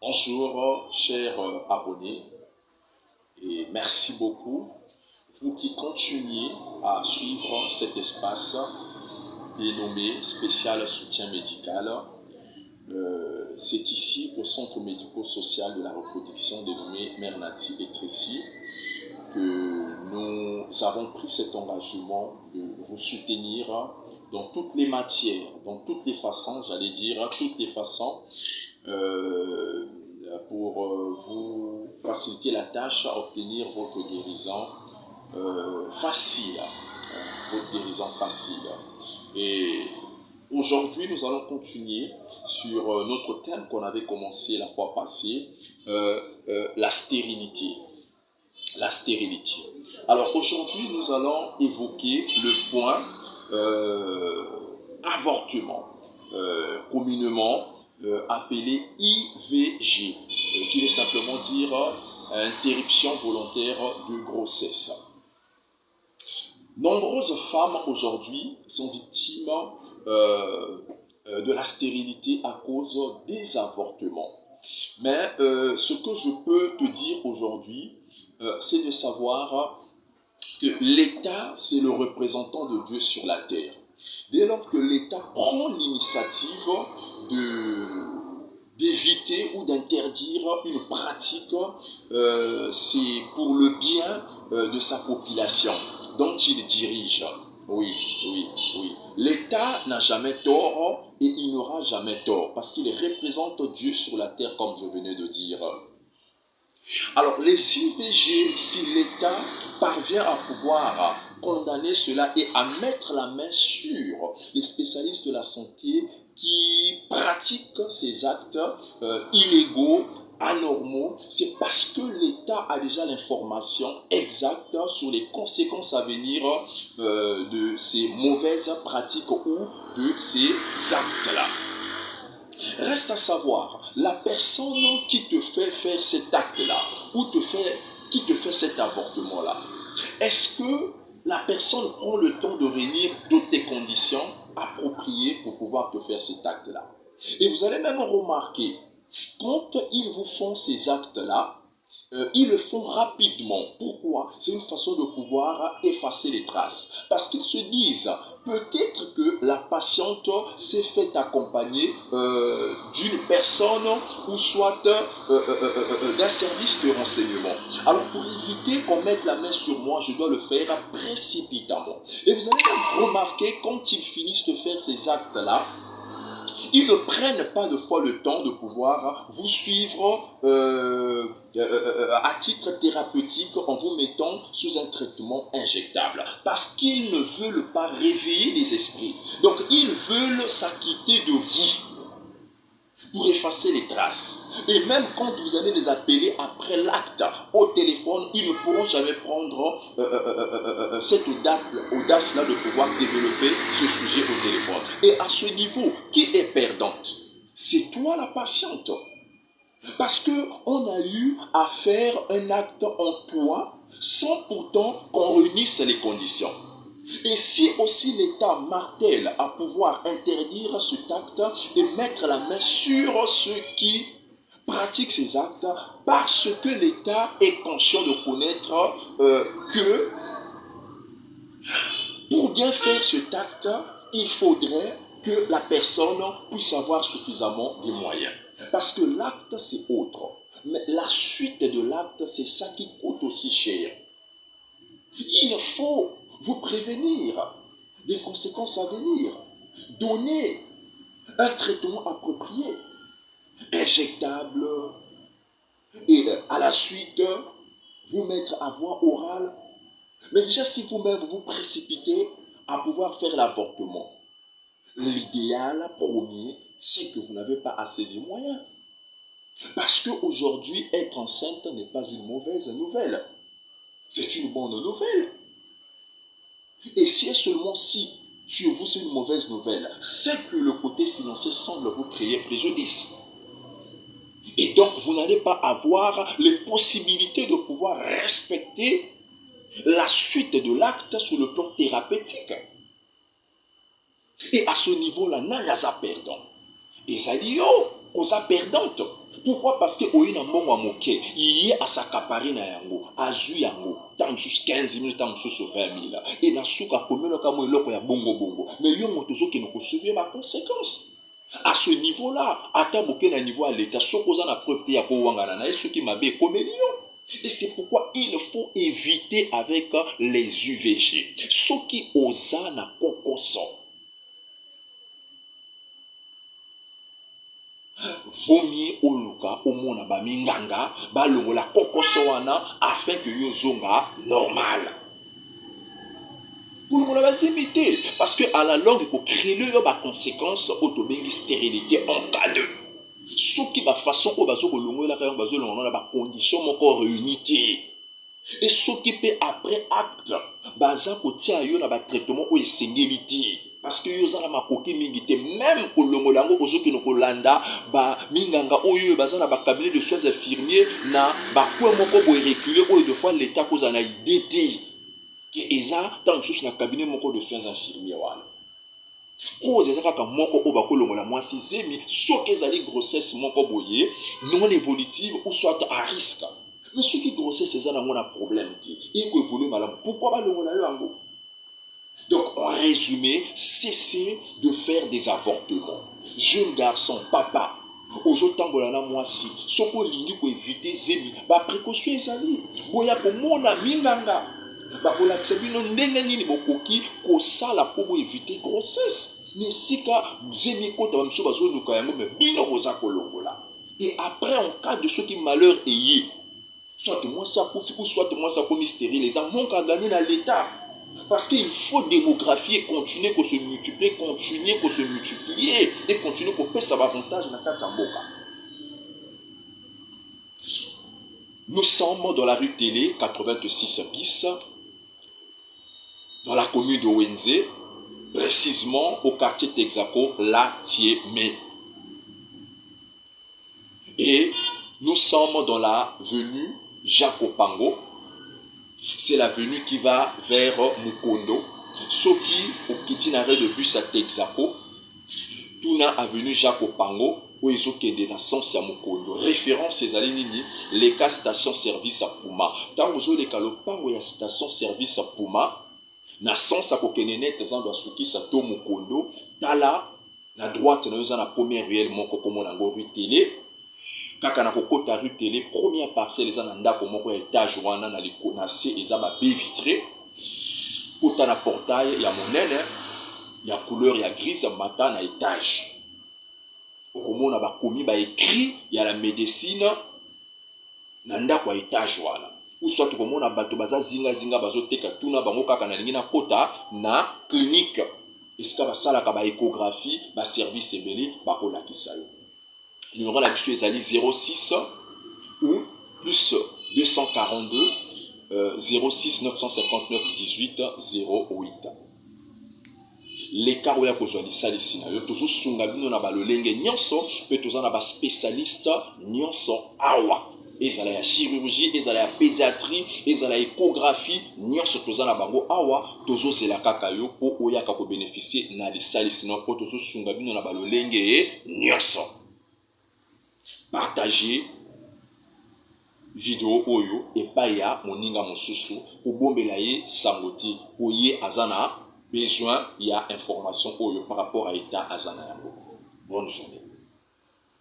Bonjour, chers abonnés, et merci beaucoup, vous qui continuez à suivre cet espace dénommé spécial soutien médical. C'est ici, au centre médico-social de la reproduction dénommé Mère Nati et Tracy, que nous avons pris cet engagement de vous soutenir dans toutes les matières, dans toutes les façons, toutes les façons, pour vous faciliter la tâche à obtenir votre guérison facile. Et aujourd'hui, nous allons continuer sur notre thème qu'on avait commencé la fois passée, la stérilité. La stérilité. Alors aujourd'hui, nous allons évoquer le point avortement, communément appelé IVG, qui veut simplement dire interruption volontaire de grossesse. Nombreuses femmes aujourd'hui sont victimes de la stérilité à cause des avortements. Mais ce que je peux te dire aujourd'hui, c'est de savoir que l'État, c'est le représentant de Dieu sur la terre. Dès lors que l'État prend l'initiative d'éviter ou d'interdire une pratique, c'est pour le bien de sa population dont il dirige. Oui. L'État n'a jamais tort et il n'aura jamais tort parce qu'il représente Dieu sur la terre comme je venais de dire. Alors les IVG, si l'État parvient à pouvoir condamner cela et à mettre la main sur les spécialistes de la santé qui pratiquent ces actes illégaux, anormaux, c'est parce que l'État a déjà l'information exacte sur les conséquences à venir de ces mauvaises pratiques ou de ces actes-là. Reste à savoir, la personne qui te fait faire cet acte-là ou qui te fait cet avortement-là, est-ce que la personne prend le temps de réunir toutes les conditions appropriées pour pouvoir te faire cet acte-là? Et vous allez même remarquer, quand ils vous font ces actes-là, ils le font rapidement. Pourquoi? C'est une façon de pouvoir effacer les traces. Parce qu'ils se disent, peut-être que la patiente s'est fait accompagner d'une personne ou soit d'un service de renseignement. Alors pour éviter qu'on mette la main sur moi, je dois le faire précipitamment. Et vous allez remarquer, quand ils finissent de faire ces actes-là, ils ne prennent pas de fois le temps de pouvoir vous suivre à titre thérapeutique en vous mettant sous un traitement injectable. Parce qu'ils ne veulent pas réveiller les esprits. Donc ils veulent s'acquitter de vous pour effacer les traces. Et même quand vous allez les appeler après l'acte au téléphone, ils ne pourront jamais prendre cette audace-là de pouvoir développer ce sujet au téléphone. Et à ce niveau, qui est perdante? C'est toi la patiente. Parce qu'on a eu à faire un acte en toi sans pourtant qu'on réunisse les conditions. Et si aussi l'État martèle à pouvoir interdire cet acte et mettre la main sur ceux qui pratiquent ces actes, parce que l'État est conscient de connaître que pour bien faire cet acte, il faudrait que la personne puisse avoir suffisamment de moyens. Parce que l'acte, c'est autre. Mais la suite de l'acte, c'est ça qui coûte aussi cher. Il faut vous prévenir des conséquences à venir. Donner un traitement approprié, injectable, et à la suite, vous mettre à voie orale. Mais déjà, si vous-même vous précipitez à pouvoir faire l'avortement, l'idéal premier, c'est que vous n'avez pas assez de moyens. Parce qu'aujourd'hui, être enceinte n'est pas une mauvaise nouvelle. C'est une bonne nouvelle. Et si et seulement si chez vous c'est une mauvaise nouvelle, c'est que le côté financier semble vous créer préjudice. Et donc vous n'allez pas avoir les possibilités de pouvoir respecter la suite de l'acte sur le plan thérapeutique. Et à ce niveau-là, n'a pas perdant. Et ça dit, oh, on a perdante. Pourquoi? Parce que oyi na mbongo ya moke, iye asakapari na yango, azu yango, tant mosusu 15 000, tant mosusu 20 000. Et na suka komelo kamo eloko ya bongo. Mais yo moto zo keno ko subir ba conséquences. À ce niveau-là, ata boke na niveau à l'état, sokoza na preuve te ya ko wangana na yesu ki mabe komeli yo. Et c'est pourquoi il faut éviter avec les UVG. Ceux qui osent na kokoso. Vomi oluka omona ba minganga ba longola kokoso wana afin que yo zonga normal. Pour nous les imiter parce que à la longue il faut créer ba conséquences autobengi stérilité en cas de ce qui va façon au bazo kolongola ka bazo longola ba condition moko réunité et ce qui peut après acte baza kotia yo na ba traitement o esengeli parce que yo zala makoki mingi te même kolongola ngo ozo kino kolanda ba minganga oyo baza na ba cabinet de soins infirmiers na ba kwa moko bo reculer o de fois l'état koza na idée que eza tant que na cabinet moko de soins infirmiers wana cause eza kaka moko o bakolongola mwasi zemi soki ezali grossesse moko boye non évolutive ou soit à risque. Mais ceux qui grossesse eza nango na problème te et ko évoluer malamu pourquoi balongola yo yango? Donc en résumé, cessez de faire des avortements. Jeune garçon, papa, ozotambola na mwasi soko lingi ko éviter zemi ba précaution ezali boya ko mona minganga bakolakisa bino ndenge nini bokoki kosala po bo éviter grossesse mais sika zemi kota ba miso bazoluka yango mais bino boza kolongola. Et après en cas de ceux qui malheur ayé soit moi ça kufi ou soit moi ça comme stérile les gens manquent à gagner dans l'état parce qu'il faut démographier continuer qu'on se multiplier continuer qu'on se multiplier et continuer qu'on paie ça avantage dans ta mboka. Nous sommes dans la rue Télé 86 bis dans la commune de Wenze, précisément au quartier Texaco, La Tiémé. Et nous sommes dans la avenue Jacopango. C'est l'avenue qui va vers Mukondo. Soki au itinéraire de bus à Texaco, tout na avenue Jacopango, où ils ont quitté la sens à Mukondo. Référence ces alignées, les cas station service à Puma. Tant vous avez les calopango ya station service à Puma. Na sens à Kokenene, tazan doit souki sa to Mukondo. Tala, na droite, na la première ruelle, moko komo na rue Télé. Kaka na kokota rue Télé, première parcelle, les ananda komo ko étage wana na liko na C, ils ba baie vitré. Kota na portail, ya monene, ya couleur, ya gris, ya matin na étage. Komo na ba komi ba écrit, ya la médecine, na ndako ya étage wana. Ou soit comme on a bato baza zinga bazo teka tuna bango kaka na lingi na kota na clinique esika basala ka ba échographie ba service ebele ba kolakisa yo. Numéro la biso ezali 06 ou plus 242 06 959 18 08. L'écart oya kozwa lisalisi na yo tozo sunga bino na balolenge nyonso pe toza na ba spécialiste nyonso awa. Ezala ya chirurgie, ezala ya pédiatrie, ezala ya échographie, nyonso toza na bango awa tozo zela kaka yo po oyaka ko bénéficier na lisalisi na po tozo sunga bino na balolenge nyonso. Partagez vidéo oyo epai ya moninga mosusu kobombela ye sangoti po ye azana besoin ya information oyo par rapport à état azana yango. Bonne journée.